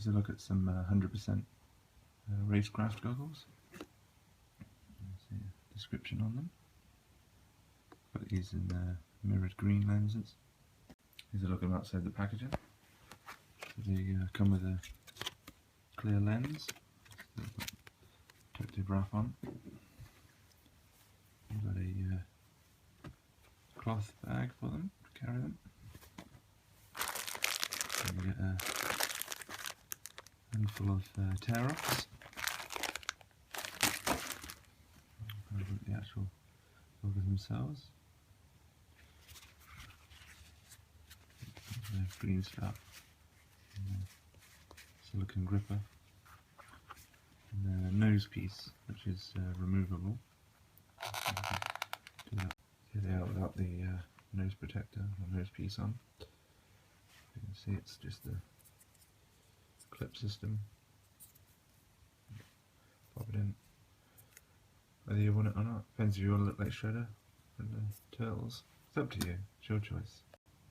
Here's a look at some 100% Racecraft goggles. See a description on them. Got these in mirrored green lenses. Here's a look at them outside the packaging. They come with a clear lens, protective wrap on. We've got a cloth bag for them to carry them. And we get a handful of tear-offs. The actual goggles themselves. The green strap, and silicone gripper, and then a nose piece which is removable. Here they are without the nose protector or nose piece on. You can see it's just a clip system. Pop it in. Whether you want it or not, depends if you want to look like Shredder and the Turtles. It's up to you, it's your choice.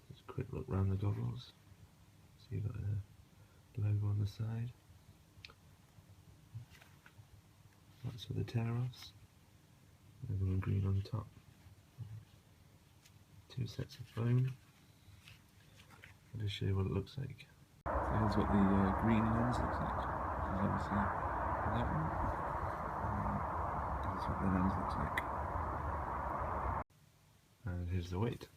Just a quick look around the goggles. So you've got a logo on the side. That's for the tear-offs. Another one green on the top. Two sets of foam. I'll just show you what it looks like. So here's what the green lens looks like. Which is obviously that one. That's what the lens looks like. And here's the weight.